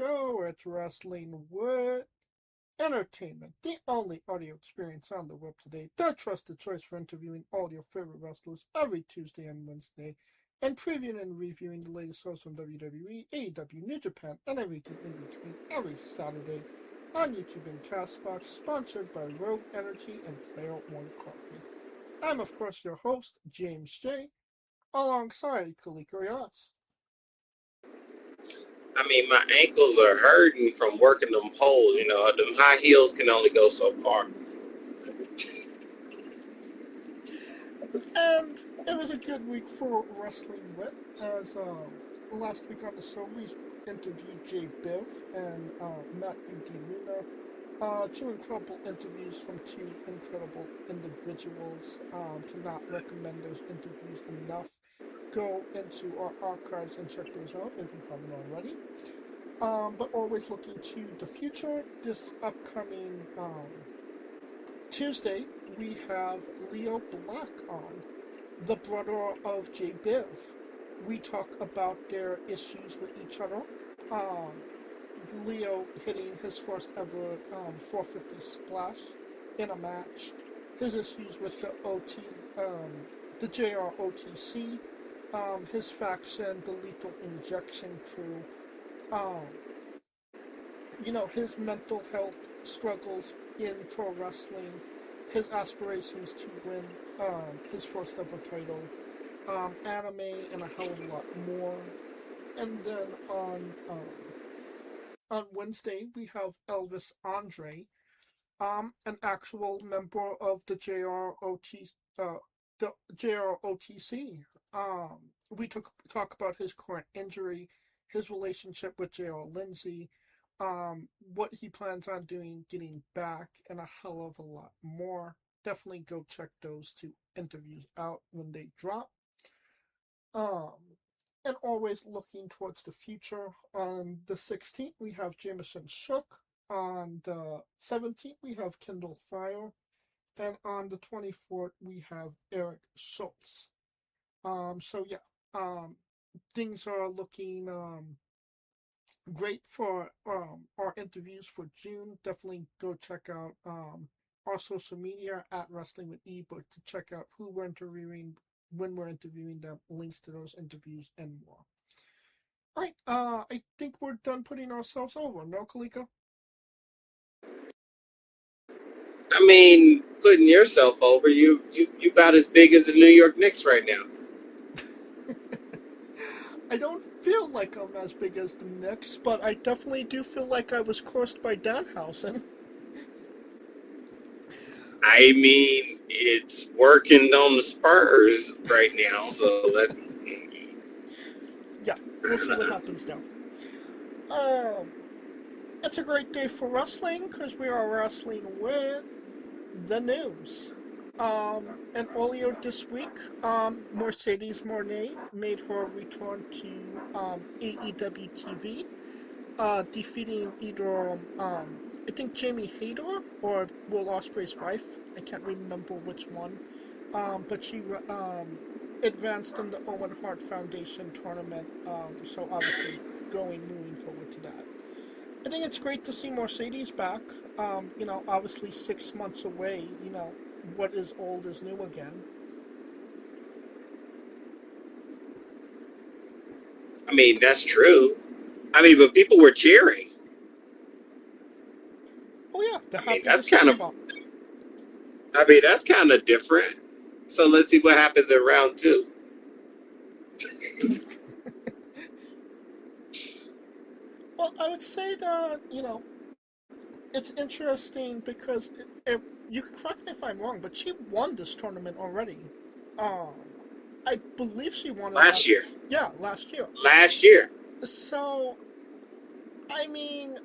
show. It's Wrestling with Entertainment, the only audio experience on the web today. The trusted choice for interviewing all your favorite wrestlers every Tuesday and Wednesday, and previewing and reviewing the latest shows from WWE, AEW, New Japan, and everything in between every Saturday on YouTube and Castbox, sponsored by Rogue Energy and Player One Coffee. I'm, of course, your host, James J., alongside Kaliko Yas. I mean, my ankles are hurting from working them poles. You know, them high heels can only go so far. And it was a good week for Wrestling Wit, as last week on the show we interviewed Jay Biv and Matthew D. Luna. Two incredible interviews from two incredible individuals. Cannot recommend those interviews enough. Go into our archives and check those out if you haven't already. But always looking to the future. This upcoming Tuesday, we have Leo Black on, the brother of Jay Biv. We talk about their issues with each other. Leo hitting his first ever 450 splash in a match. His issues with the the JROTC. His faction, the Lethal Injection crew. His mental health struggles in pro wrestling, his aspirations to win his first ever title, anime, and a hell of a lot more. And then on Wednesday we have Elvis Andre, an actual member of the JROTC. We talk about his current injury, his relationship with JR Lindsay, what he plans on doing, getting back, and a hell of a lot more. Definitely go check those two interviews out when they drop. And always looking towards the future. On the 16th, we have Jameson Shook. On the 17th, we have Kindle Fire. And on the 24th, we have Eric Schultz. Things are looking great for our interviews for June. Definitely go check out our social media at Wrestling with Ebook to check out who we're interviewing, when we're interviewing them, links to those interviews, and more. All right, I think we're done putting ourselves over. No, Kaliko? I mean, putting yourself over, you about as big as the New York Knicks right now. I don't feel like I'm as big as the Knicks, but I definitely do feel like I was cursed by Danhausen. I mean, it's working on the Spurs right now, so let's. Yeah, we'll see what happens now. It's a great day for wrestling because we are wrestling with the news. And earlier this week, Mercedes Moné made her return to AEW TV, defeating either I think Jamie Hayter or Will Ospreay's wife. I can't remember which one. But she advanced in the Owen Hart Foundation tournament. So obviously moving forward to that. I think it's great to see Mercedes back. Obviously 6 months away. What is old is new again. I mean, that's true. I mean, but people were cheering. Oh yeah, they're happy that's to see kind her of. back. I mean, that's kind of different. So let's see what happens in round 2. Well, I would say that, it's interesting because you can correct me if I'm wrong, but she won this tournament already. I believe she won it Last year. Yeah, last year. Last year. So, I mean,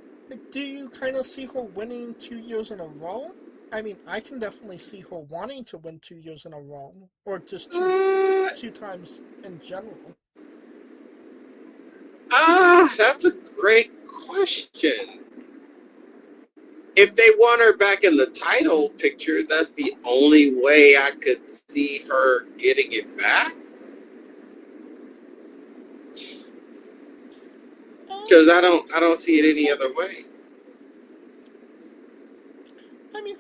do you kind of see her winning 2 years in a row? I mean, I can definitely see her wanting to win 2 years in a row, or just two times in general. That's a great question. If they want her back in the title picture, that's the only way I could see her getting it back. Because I don't see it any other way. I mean,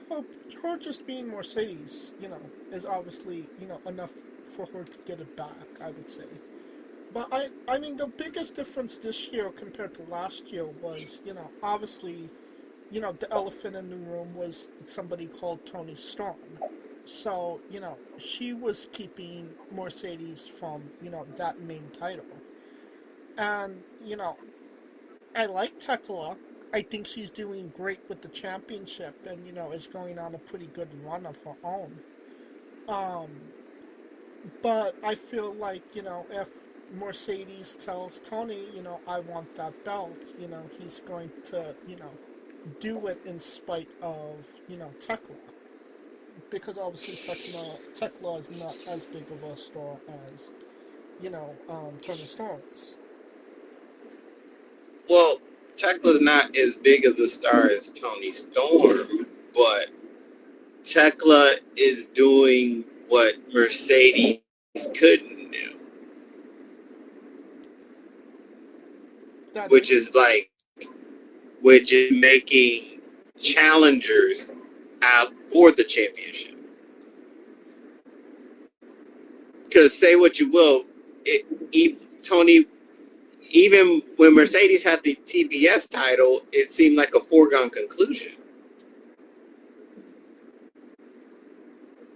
her just being Mercedes, is obviously, enough for her to get it back, I would say. But I mean, the biggest difference this year compared to last year was, obviously, the elephant in the room was somebody called Tony Storm. So, she was keeping Mercedes from, that main title. And, I like Tekla. I think she's doing great with the championship and, is going on a pretty good run of her own. Um, but I feel like, if Mercedes tells Tony, I want that belt, he's going to, do it in spite of, Tekla. Because obviously Tekla is not as big of a star as, Tony Storm is. Well, Tekla's not as big as a star as Tony Storm, but Tekla is doing what Mercedes couldn't do, That which is. is like, which is making challengers out for the championship. Because say what you will, Tony, even when Mercedes had the TBS title, it seemed like a foregone conclusion.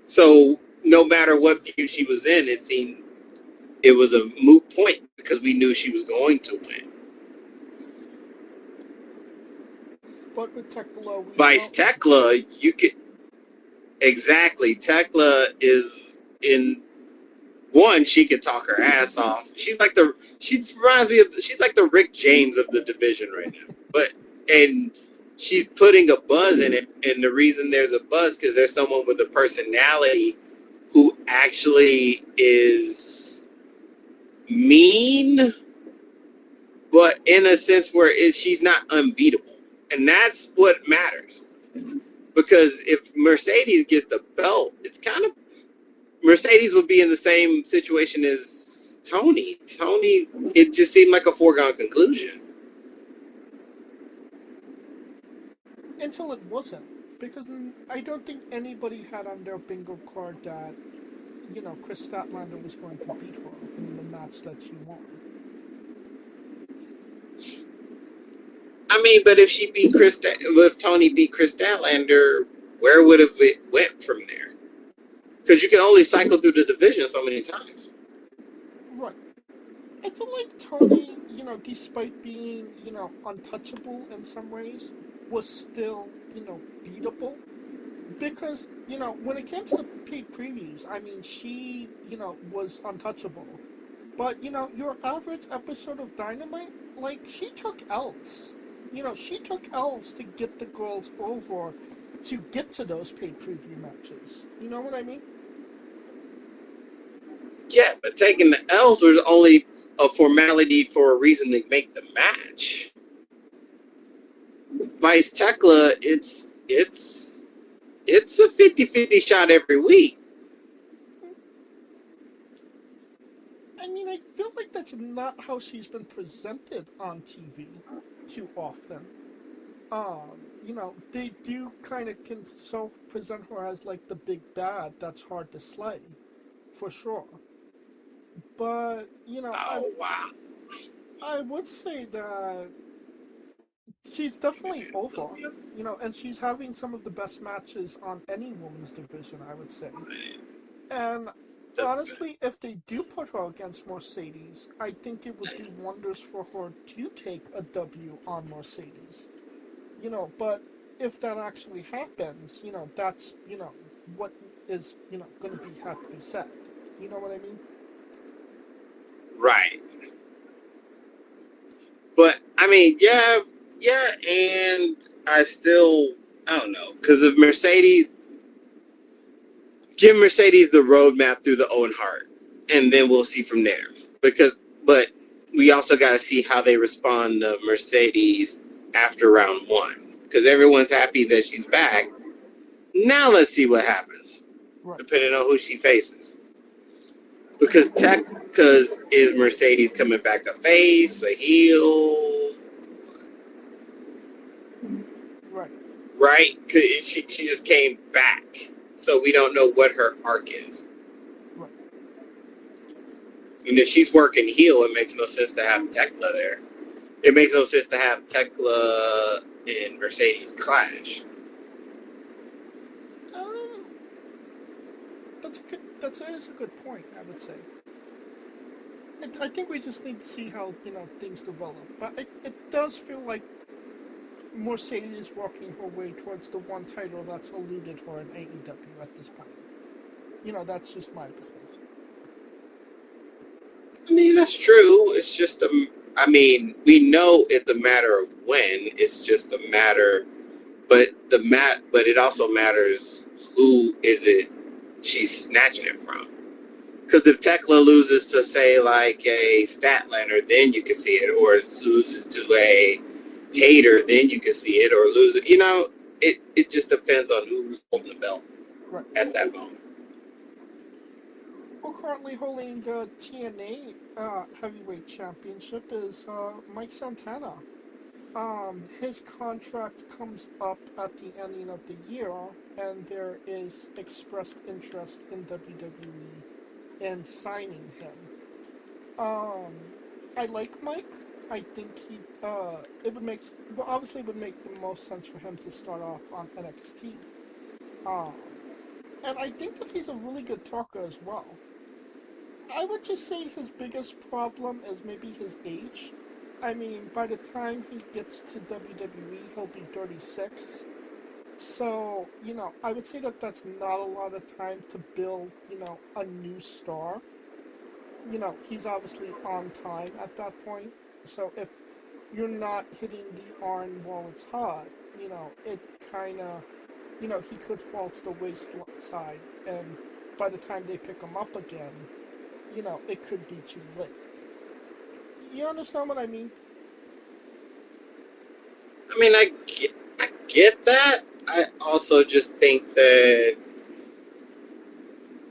So no matter what view she was in, it seemed it was a moot point because we knew she was going to win. But with Tekla, we Vice know. Tekla, you could exactly. Tekla is in one. She could talk her ass off. She reminds me of. She's like the Rick James of the division right now. And she's putting a buzz in it. And the reason there's a buzz because there's someone with a personality who actually is mean, but in a sense where she's not unbeatable. And that's what matters. Because if Mercedes gets the belt, it's kind of Mercedes would be in the same situation as Tony. Tony, it just seemed like a foregone conclusion. Until it wasn't. Because I don't think anybody had on their bingo card that, Chris Statlander was going to beat her in the match that she won. I mean, but if Tony beat Chris Statlander, where would have it went from there? Because you can only cycle through the division so many times. Right. I feel like Tony, despite being, untouchable in some ways, was still, beatable. Because, when it came to the paid previews, I mean, she, was untouchable. But, your average episode of Dynamite, like, she took L's. She took L's to get the girls over to get to those paid preview matches. You know what I mean? Yeah, but taking the L's was only a formality for a reason to make the match. Vice Tekla, it's a 50-50 shot every week. I mean, I feel like that's not how she's been presented on TV too often. They do kind of so present her as like the big bad that's hard to slay, for sure. But, Oh wow. I would say that she's definitely over, and she's having some of the best matches on any women's division, I would say. And honestly, if they do put her against Mercedes, I think it would do wonders for her to take a W on Mercedes. But if that actually happens, that's, what is, going to have to be said. You know what I mean? Right. But I mean, yeah, and I don't know, because of Mercedes, give Mercedes the roadmap through the Owen Hart, and then we'll see from there. But we also got to see how they respond to Mercedes after round one, because everyone's happy that she's back. Now let's see what happens, Right. depending on who she faces. Because is Mercedes coming back a face, a heel? right? 'Cause she just came back, so we don't know what her arc is. Right. And if she's working heel, it makes no sense to have Tekla there. It makes no sense to have Tekla and Mercedes clash. That is a good point, I would say. I think we just need to see how things develop, but it does feel like Mercedes is walking her way towards the one title that's eluded her in AEW at this point. That's just my opinion. I mean, that's true. It's just I mean, we know it's a matter of when. It's just a matter, but but it also matters who is it she's snatching it from. Because if Tekla loses to, say, like a Statlander, then you can see it, or loses to a Hater, then you can see it, or lose it. It just depends on who's holding the belt Right. at that moment. Well, currently holding the TNA Heavyweight Championship is Mike Santana. His contract comes up at the ending of the year, and there is expressed interest in WWE in signing him. I like Mike. I think obviously it would make the most sense for him to start off on NXT. And I think that he's a really good talker as well. I would just say his biggest problem is maybe his age. I mean, by the time he gets to WWE, he'll be 36. So, I would say that that's not a lot of time to build, a new star. He's obviously on time at that point. So if you're not hitting the iron while it's hot, it kind of, he could fall to the wayside. And by the time they pick him up again, it could be too late. You understand what I mean? I mean, I get that. I also just think that,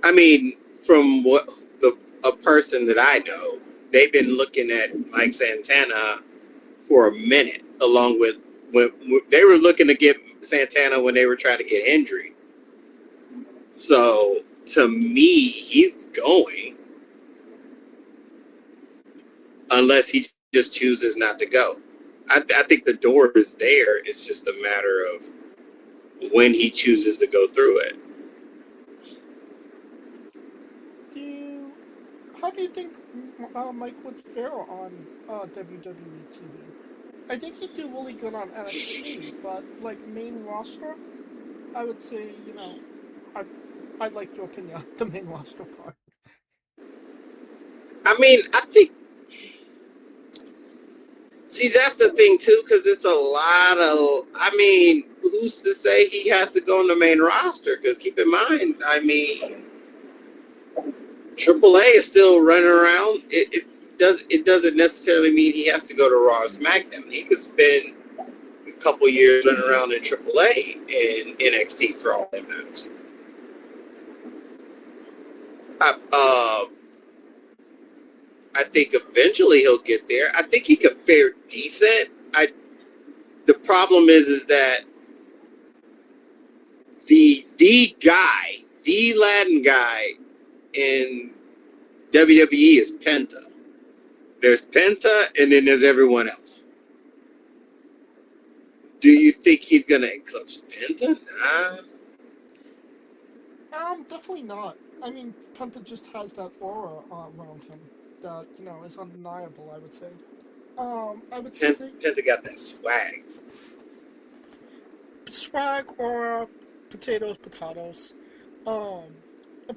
I mean, from what a person that I know, they've been looking at Mike Santana for a minute, along with when they were looking to get Santana when they were trying to get Hendry. So to me, he's going unless he just chooses not to go. I think the door is there. It's just a matter of when he chooses to go through it. How do you think Mike would fare on WWE TV? I think he'd do really good on NXT, but like main roster, I would say, I'd like your opinion on the main roster part. I mean, I think. See, that's the thing too, because it's a lot of. I mean, who's to say he has to go on the main roster? Because keep in mind, I mean, AAA is still running around. It doesn't necessarily mean he has to go to Raw or SmackDown. He could spend a couple years running around in AAA and NXT for all that matters. I think eventually he'll get there. I think he could fare decent. The problem is that the Latin guy in WWE is Penta. There's Penta, and then there's everyone else. Do you think he's gonna eclipse Penta? Nah. Definitely not. I mean, Penta just has that aura around him that is undeniable. I would say. I would say Penta got that swag. swag, aura, potatoes.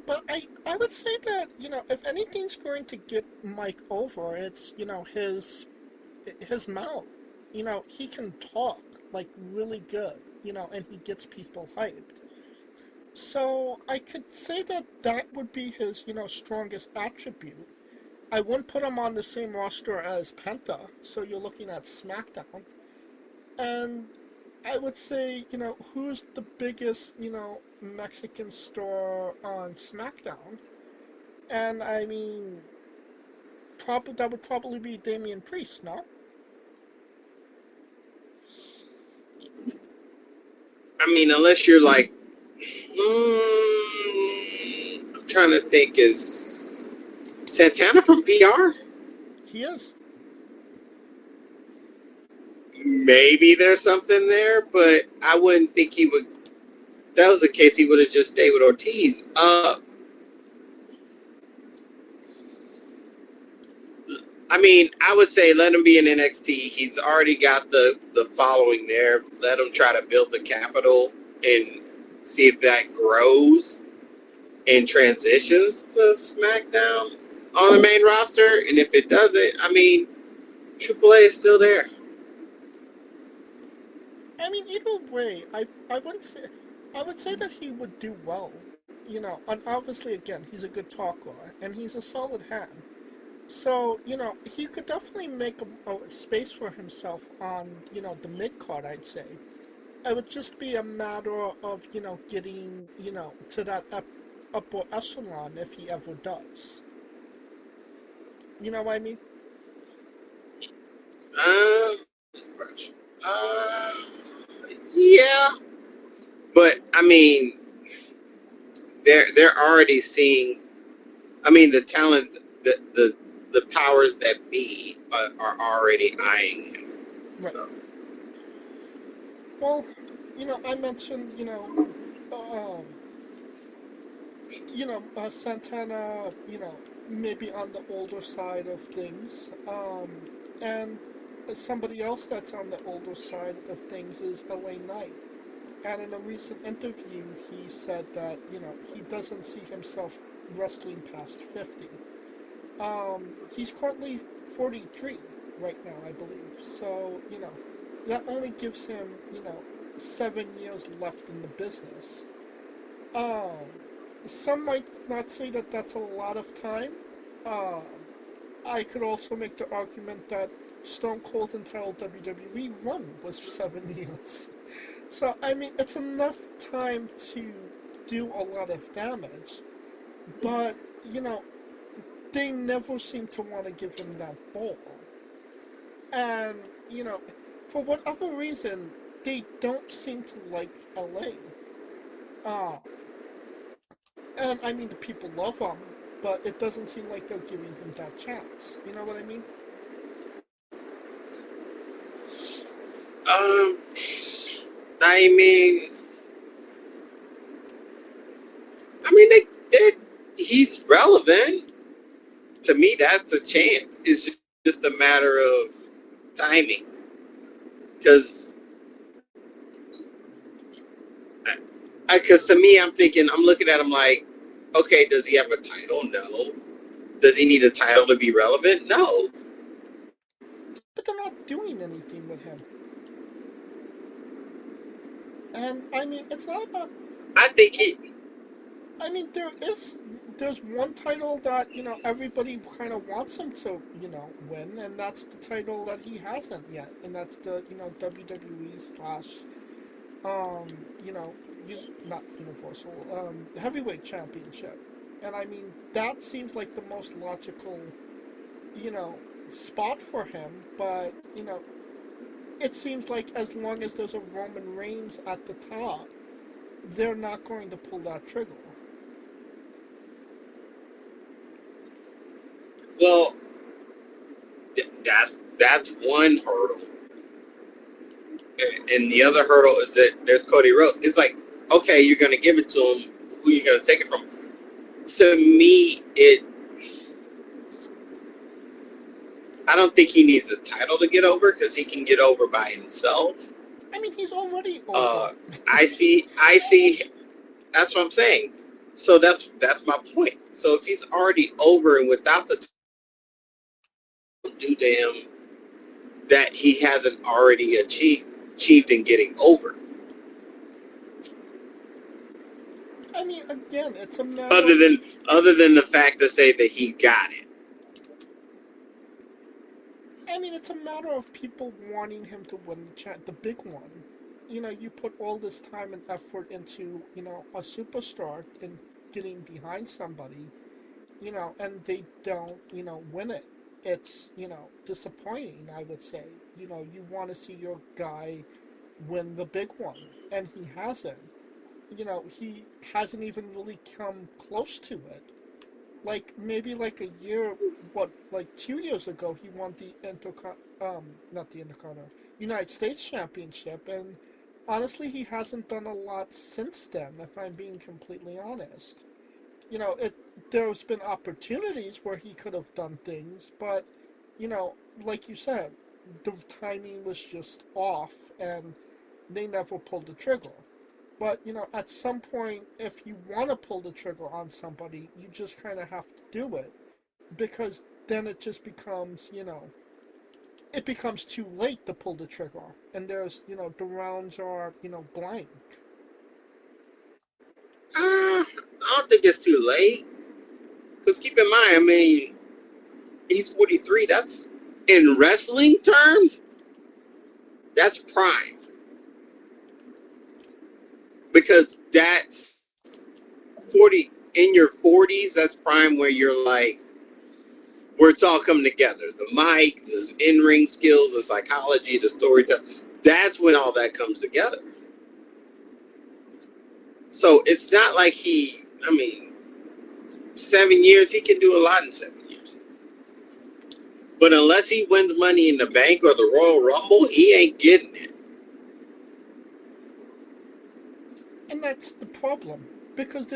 But I would say that if anything's going to get Mike over, it's his mouth. He can talk like really good. And he gets people hyped. So I could say that would be his strongest attribute. I wouldn't put him on the same roster as Penta. So you're looking at SmackDown, and I would say, who's the biggest, Mexican star on SmackDown? And I mean, that would probably be Damian Priest, no? I mean, unless you're like, I'm trying to think, is Santana from VR? He is. Maybe there's something there, but I wouldn't think he would. If that was the case, he would have just stayed with Ortiz. I mean, I would say let him be in NXT. He's already got the following there. Let him try to build the capital and see if that grows and transitions to SmackDown on the main roster. And if it doesn't, I mean, AAA is still there. I mean, either way, I wouldn't say. I would say that he would do well. And obviously, again, he's a good talker and he's a solid hand. So, he could definitely make a space for himself on, the mid card, I'd say. It would just be a matter of, getting, to that upper echelon if he ever does. You know what I mean? Um, uh, yeah, but I mean, they're already seeing. I mean, the talents, the powers that be are already eyeing him. Right. So, Well, I mentioned, um, Santana, maybe on the older side of things. And somebody else that's on the older side of things is LA Knight. And in a recent interview, he said that, he doesn't see himself wrestling past 50. He's currently 43 right now, I believe. So, that only gives him, 7 years left in the business. Um, some might not say that that's a lot of time. Um, I could also make the argument that Stone Cold entire WWE run was 7 years. So, I mean, it's enough time to do a lot of damage, but, they never seem to want to give him that ball. And, for whatever reason, they don't seem to like LA. Um, and I mean, the people love him, but it doesn't seem like they're giving him that chance. You know what I mean? um, I mean, they he's relevant to me. That's a chance. It's just a matter of timing. Because, because to me, I'm looking at him like, okay, does he have a title? No. Does he need a title to be relevant? No. But they're not doing anything with him. And I mean, it's not about. I think he. I mean, there's one title that everybody kind of wants him to win, and that's the title that he hasn't yet, and that's the WWE slash not Universal Heavyweight Championship. And I mean, that seems like the most logical you know spot for him, but it seems like as long as there's a Roman Reigns at the top, they're not going to pull that trigger. Well, that's one hurdle, and the other hurdle is that there's Cody Rhodes. It's like, okay, you're going to give it to him. Who are you going to take it from? To me, I don't think he needs a title to get over because he can get over by himself. I mean, he's already Uh, over. I see. That's what I'm saying. So that's my point. So if he's already over and without the title due to him that he hasn't already achieved in getting over, I mean, again, it's a matter. other than the fact to say that he got it. I mean, it's a matter of people wanting him to win the big one. You put all this time and effort into a superstar and getting behind somebody, and they don't win it. It's disappointing. I would say you want to see your guy win the big one, and he hasn't. He hasn't even really come close to it. Like maybe like a year, like 2 years ago, he won the not the Intercontinental, United States Championship, and honestly, he hasn't done a lot since then. If I'm being completely honest, it there's been opportunities where he could have done things, but you know, like you said, the timing was just off, and they never pulled the trigger. But, at some point, if you want to pull the trigger on somebody, you just kind of have to do it. Because then it just becomes, it becomes too late to pull the trigger. And the rounds are, blank. I don't think it's too late. Because keep in mind, I mean, he's 43. That's, in wrestling terms, that's prime. Because that's 40, in your 40s, that's prime where you're like, where it's all coming together. The mic, the in-ring skills, the psychology, the storytelling. That's when all that comes together. So it's not like I mean, 7 years, he can do a lot in 7 years. But unless he wins Money in the Bank or the Royal Rumble, he ain't getting it. And that's the problem. Because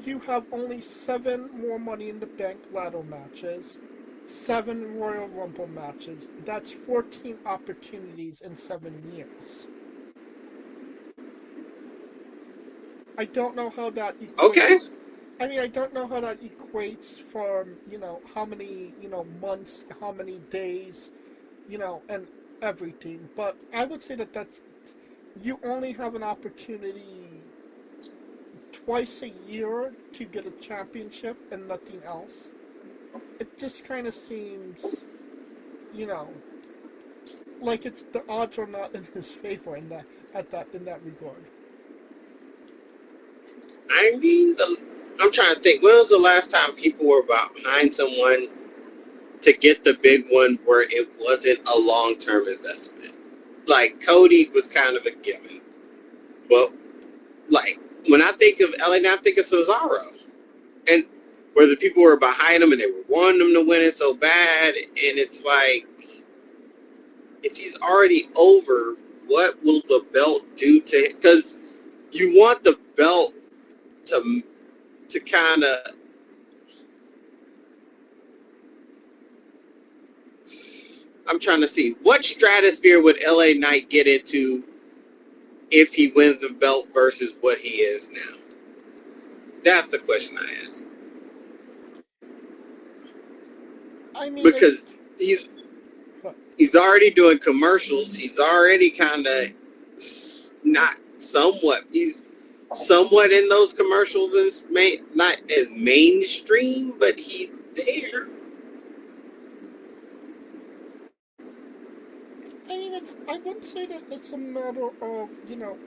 you have only 7 more Money in the Bank ladder matches, 7 Royal Rumble matches. That's 14 opportunities in 7 years. I don't know how that equates. Okay. I mean, I don't know how that equates from, how many, months, how many days, and everything. But I would say you only have an opportunity twice a year to get a championship and nothing else. It just kind of seems, you know, like the odds are not in his favor in that regard. I mean, I'm trying to think. When was the last time people were behind someone to get the big one where it wasn't a long-term investment? Like, Cody was kind of a given. But, like, when I think of LA, I think of Cesaro. And where the people were behind him and they were wanting him to win it so bad. And it's like, if he's already over, what will the belt do to him? Because you want the belt to kind of, I'm trying to see, what stratosphere would LA Knight get into if he wins the belt versus what he is now? That's the question I ask. I mean, Because he's already doing commercials. He's already kind of he's somewhat in those commercials, and not as mainstream, but he's there. I mean, I wouldn't say that it's a matter of,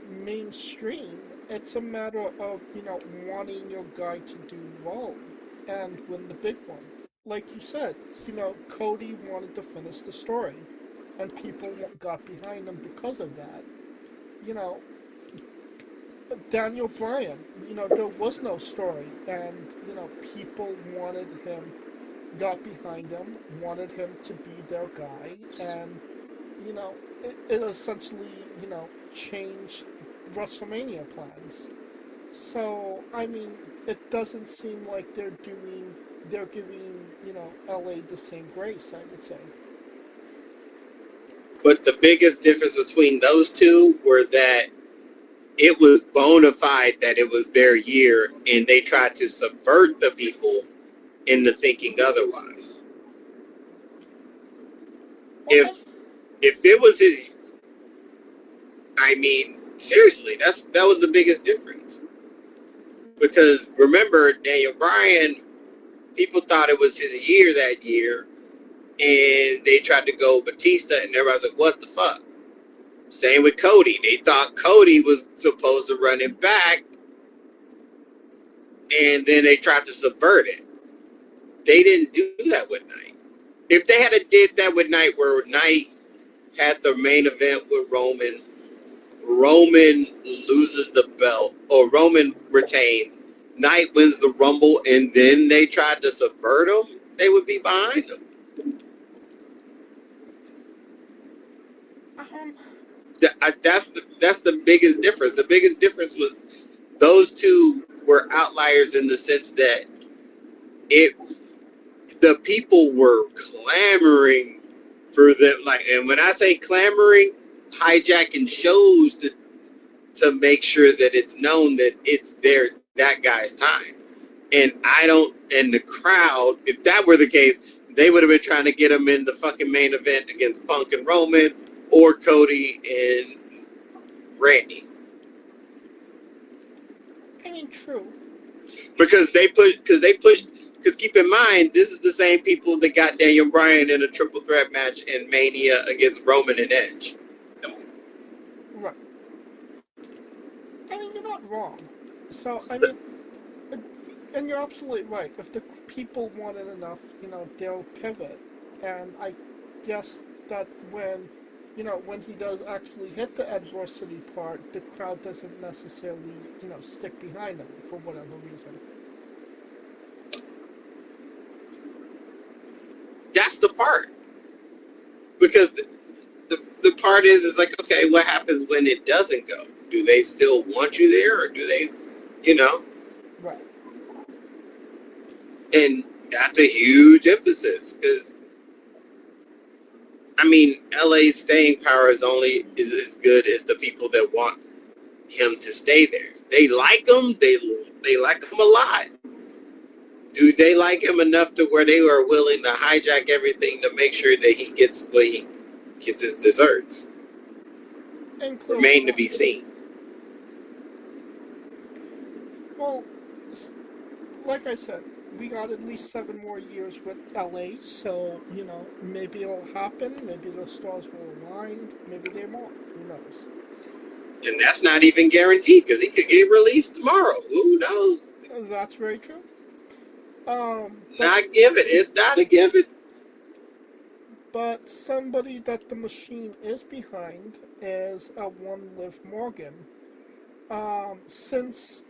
mainstream. It's a matter of, wanting your guy to do well and win the big one. Like you said, Cody wanted to finish the story, and people got behind him because of that. You know, Daniel Bryan, there was no story, and, people got behind him, wanted him to be their guy, and it essentially, changed WrestleMania plans. So, I mean, it doesn't seem like they're giving, LA the same grace, I would say. But the biggest difference between those two were that it was bona fide that it was their year, and they tried to subvert the people into thinking otherwise. Well, If it was his, I mean, seriously, that was the biggest difference. Because remember, Daniel Bryan, people thought it was his year that year, and they tried to go Batista, and everybody's like, "What the fuck?" Same with Cody. They thought Cody was supposed to run it back, and then they tried to subvert it. They didn't do that with Knight. If they had did that with Knight, where Knight had the main event with Roman. Roman loses the belt, or Roman retains. Knight wins the Rumble, and then they tried to subvert him. They would be behind him. Um, That's the biggest difference. The biggest difference was those two were outliers in the sense that it the people were clamoring for them. Like, and when I say clamoring, hijacking shows to make sure that it's known that it's that guy's time. And I don't, and the crowd, if that were the case, they would have been trying to get him in the fucking main event against Punk and Roman, or Cody and Randy. I mean, true. Because keep in mind, this is the same people that got Daniel Bryan in a triple threat match in Mania against Roman and Edge. Come on. Right. I mean, you're not wrong. So, I mean, uh, and you're absolutely right. If the people want it enough, they'll pivot. And I guess that when he does actually hit the adversity part, the crowd doesn't necessarily, stick behind him for whatever reason. That's the part. Because the part is like, okay, what happens when it doesn't go? Do they still want you there, or do they, you know? Right. And that's a huge emphasis because, I mean, LA's staying power is as good as the people that want him to stay there. They like him. They like him a lot. Do they like him enough to where they are willing to hijack everything to make sure that he gets what he gets his desserts? And clearly Remain to not. be seen. Well, like I said, we got at least 7 more years with LA, so, maybe it'll happen, maybe the stars will align, maybe they won't. Who knows? And that's not even guaranteed because he could get released tomorrow. Who knows? That's very true. But Not given. It's not a given. somebody that the machine is behind is one Liv Morgan. Since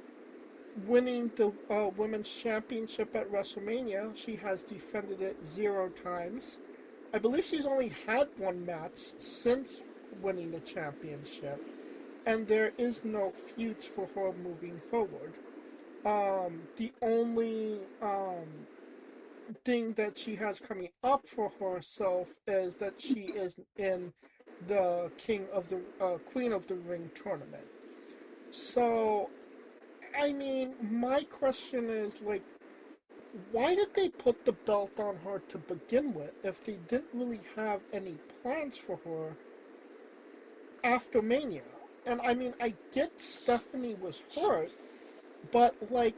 winning the women's championship at WrestleMania, she has defended it 0 times. I believe she's only had one match since winning the championship, and there is no feuds for her moving forward. The only thing that she has coming up for herself is that she is in the Queen of the Ring tournament. So, I mean, my question is like, why did they put the belt on her to begin with if they didn't really have any plans for her after Mania? And I mean, I get Stephanie was hurt, but like,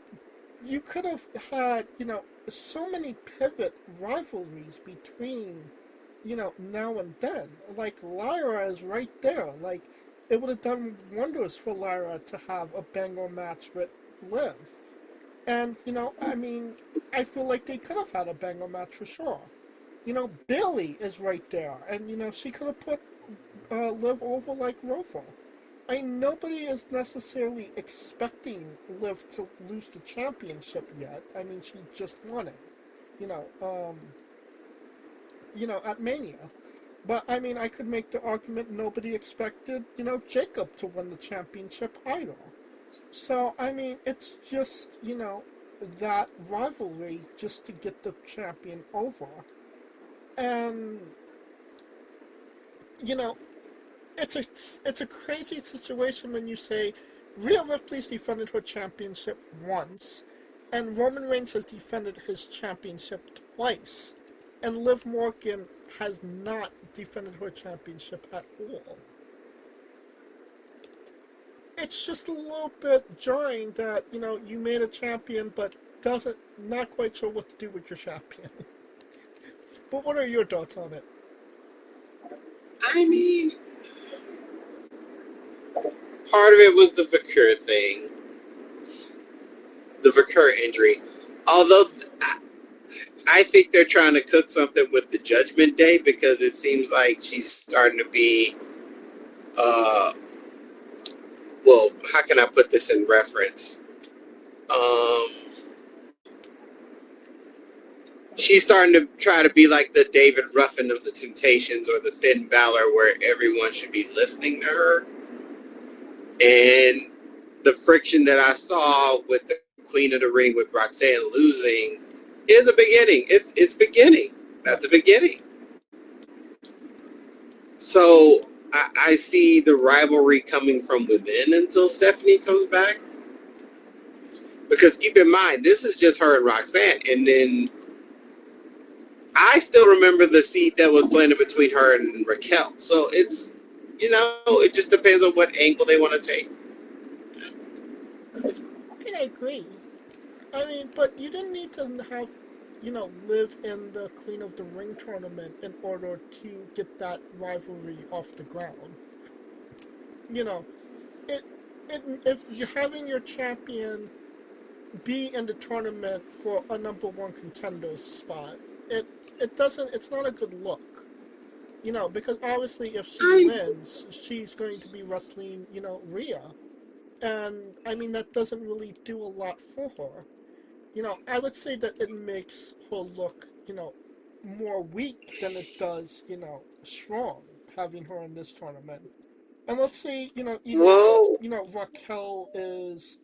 you could have had, so many pivot rivalries between, now and then. Like, Lyra is right there. Like, it would have done wonders for Lyra to have a banger match with Liv. And, I mean, I feel like they could have had a banger match for sure. Bailey is right there. And, she could have put Liv over like Rover. Nobody is necessarily expecting Liv to lose the championship yet. I mean, she just won it, you know, um, at Mania. But I mean, I could make the argument nobody expected, Jacob to win the championship either. So I mean, it's just that rivalry just to get the champion over, and you know it's a crazy situation when you say Rhea Ripley's defended her championship once, and Roman Reigns has defended his championship twice, and Liv Morgan has not defended her championship at all. It's just a little bit jarring that you made a champion, but doesn't not quite sure what to do with your champion. But what are your thoughts on it? I mean, part of it was the Vakur thing, the Vakur injury. Although I think they're trying to cook something with the Judgment Day because it seems like she's starting to be. Uh, well, how can I put this in reference? Um, she's starting to try to be like the David Ruffin of the Temptations or the Finn Balor, where everyone should be listening to her. And the friction that I saw with the Queen of the Ring with Roxanne losing is a beginning. It's beginning. Right. That's a beginning. So I see the rivalry coming from within until Stephanie comes back. Because keep in mind, this is just her and Roxanne, and then I still remember the seed that was planted between her and Raquel. So it's, it just depends on what angle they want to take. And I agree. I mean, but you didn't need to have, live in the Queen of the Ring tournament in order to get that rivalry off the ground. You know, it, if you're having your champion be in the tournament for a number one contender spot, it it doesn't. It's not a good look. Because obviously, if she I wins, she's going to be wrestling, Rhea, and I mean that doesn't really do a lot for her. I would say that it makes her look, more weak than it does, strong having her in this tournament. And let's say, either, well, Raquel is,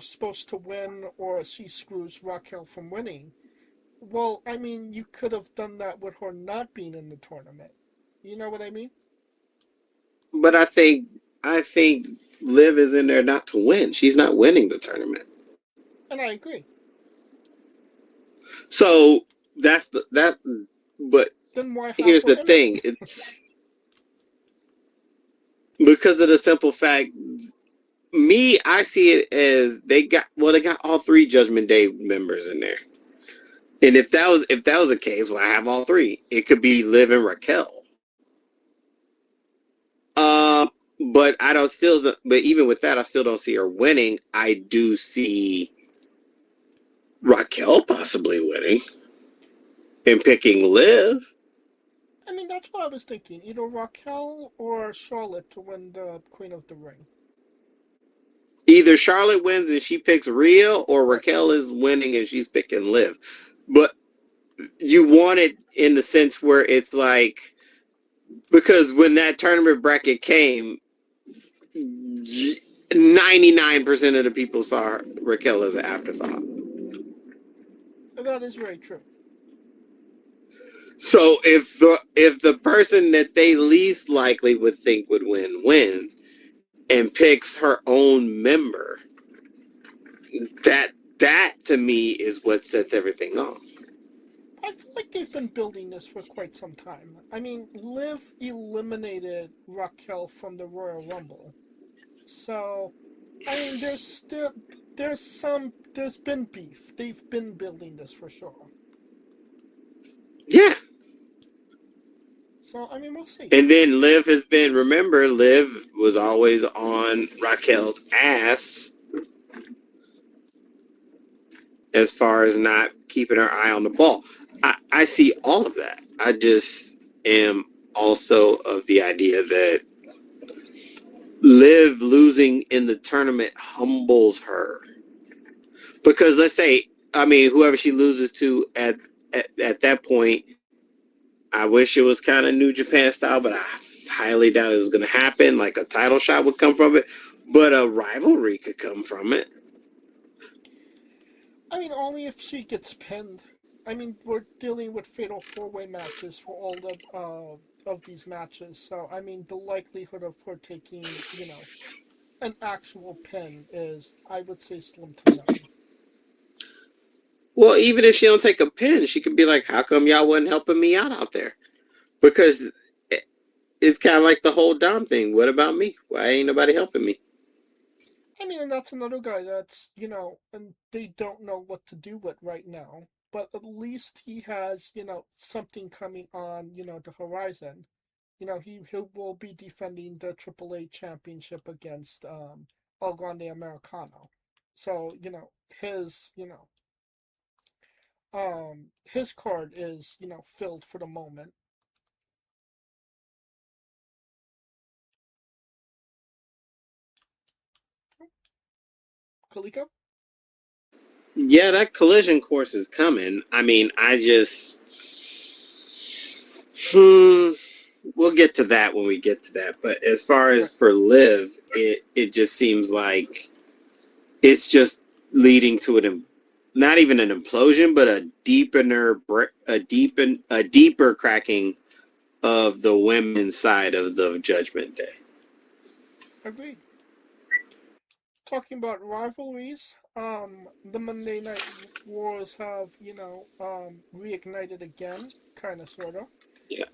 supposed to win or she screws Raquel from winning. Well, I mean, you could have done that with her not being in the tournament. You know what I mean? but I think Liv is in there not to win. She's not winning the tournament. And I agree. So that's that. But Then why have here's her the in it? thing: it's because of the simple fact. Me, I see it as they got all three Judgment Day members in there. And if that was the case, well, I have all three. It could be Liv and Raquel. Um, but I don't still. But even with that, I still don't see her winning. I do see Raquel possibly winning and picking Liv. I mean, that's what I was thinking. Either Raquel or Charlotte to win the Queen of the Ring. Either Charlotte wins and she picks Rhea, or Right. Raquel is winning and she's picking Liv. But you want it in the sense where it's like, because when that tournament bracket came, 99% of the people saw Raquel as an afterthought. That is very true. So if the person that they least likely would think would win wins and picks her own member, that that to me is what sets everything off. I feel like they've been building this for quite some time. I mean, Liv eliminated Raquel from the Royal Rumble. So, I mean, there's been beef. They've been building this for sure. Yeah. So, I mean, we'll see. And then Liv has been, remember, Liv was always on Raquel's ass as far as not keeping her eye on the ball. I see all of that. I just am also of the idea that Liv losing in the tournament humbles her. Because let's say, I mean, whoever she loses to at that point, I wish it was kind of New Japan style, but I highly doubt it was going to happen. Like a title shot would come from it, but a rivalry could come from it. I mean, only if she gets pinned. I mean, we're dealing with fatal four-way matches for all of these matches. So, I mean, the likelihood of her taking, an actual pin is, I would say, slim to none. Well, even if she don't take a pin, she could be like, "How come y'all wasn't helping me out there?" Because it's kind of like the whole Dom thing. What about me? Why ain't nobody helping me? I mean, and that's another guy that's, and they don't know what to do with right now. But at least he has, something coming on, the horizon. He will be defending the AAA championship against El Grande Americano. So, his, his card is, filled for the moment. Kaliko? Yeah, that collision course is coming. I mean, hmm, we'll get to that when we get to that. But as far as Right. for Liv, it just seems like it's just leading to not even an implosion, but a deeper cracking of the women's side of the Judgment Day. Agreed. Talking about rivalries, the Monday Night Wars have, reignited again, kind of, sort of. Yeah.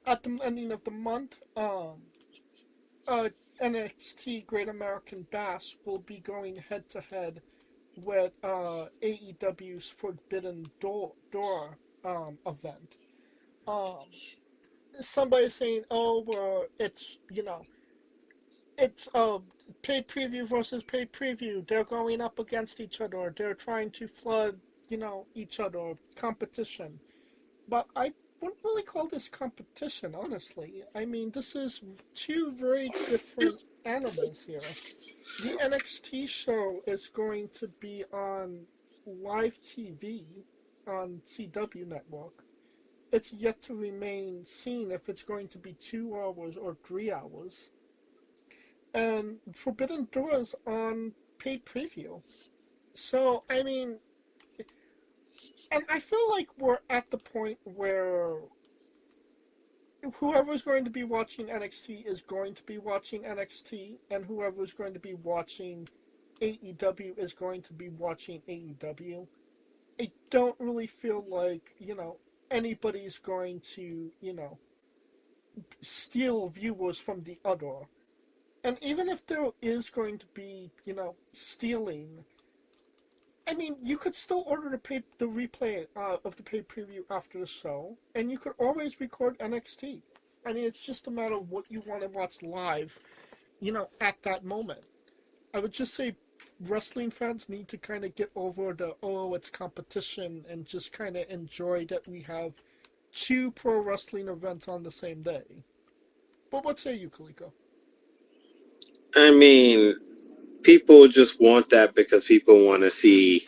At the ending of the month, uh, NXT Great American Bash will be going head to head with AEW's Forbidden Door event. Um, Somebody saying, "Oh, well, it's paid preview versus paid preview. They're going up against each other. They're trying to flood, each other competition." But I wouldn't really call this competition, honestly. I mean, this is two very different animals here. The NXT show is going to be on live TV on CW Network. It's yet to remain seen if it's going to be 2 hours or 3 hours. And Forbidden Doors on paid preview. So, I mean, and I feel like we're at the point where whoever's going to be watching NXT is going to be watching NXT, and whoever's going to be watching AEW is going to be watching AEW. I don't really feel like, anybody's going to, steal viewers from the other. And even if there is going to be, stealing, I mean, you could still order the replay of the pay preview after the show, and you could always record NXT. I mean, it's just a matter of what you want to watch live, at that moment. I would just say wrestling fans need to kind of get over the, oh, it's competition, and just kind of enjoy that we have two pro wrestling events on the same day. But what say you, Kaliko? I mean, people just want that because people want to see.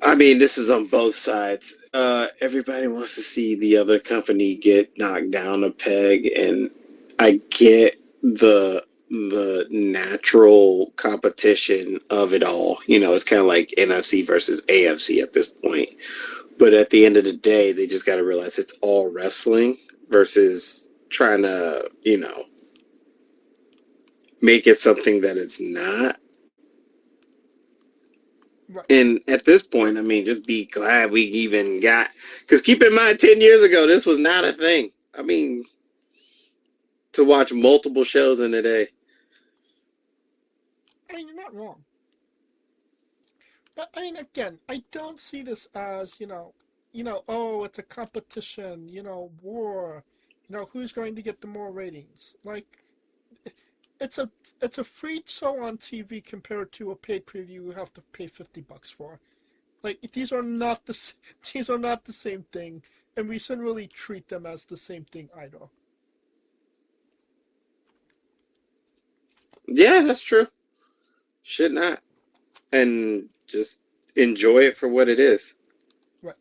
I mean, this is on both sides. Everybody wants to see the other company get knocked down a peg, and I get the natural competition of it all. You know, it's kind of like NFC versus AFC at this point. But at the end of the day, they just got to realize it's all wrestling versus trying to, make it something that it's not. Right. And at this point, I mean, just be glad we even got. Because keep in mind, 10 years ago, this was not a thing. I mean, to watch multiple shows in a day. I mean, you're not wrong. But I mean, again, I don't see this as, oh, it's a competition, war, who's going to get the more ratings. Like, it's a it's a free show on TV compared to a paid preview you have to pay $50 for. Like, these are not these are not the same thing, and we shouldn't really treat them as the same thing either. Yeah, that's true. Should not. And just enjoy it for what it is. Right.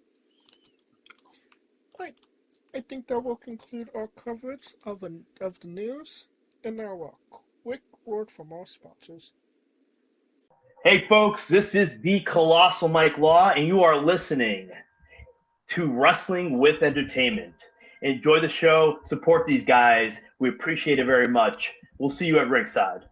Right. I think that will conclude our coverage of the news, and now a quick word from our sponsors. Hey, folks, this is the Colossal Mike Law, and you are listening to Wrestling with Entertainment. Enjoy the show. Support these guys. We appreciate it very much. We'll see you at ringside.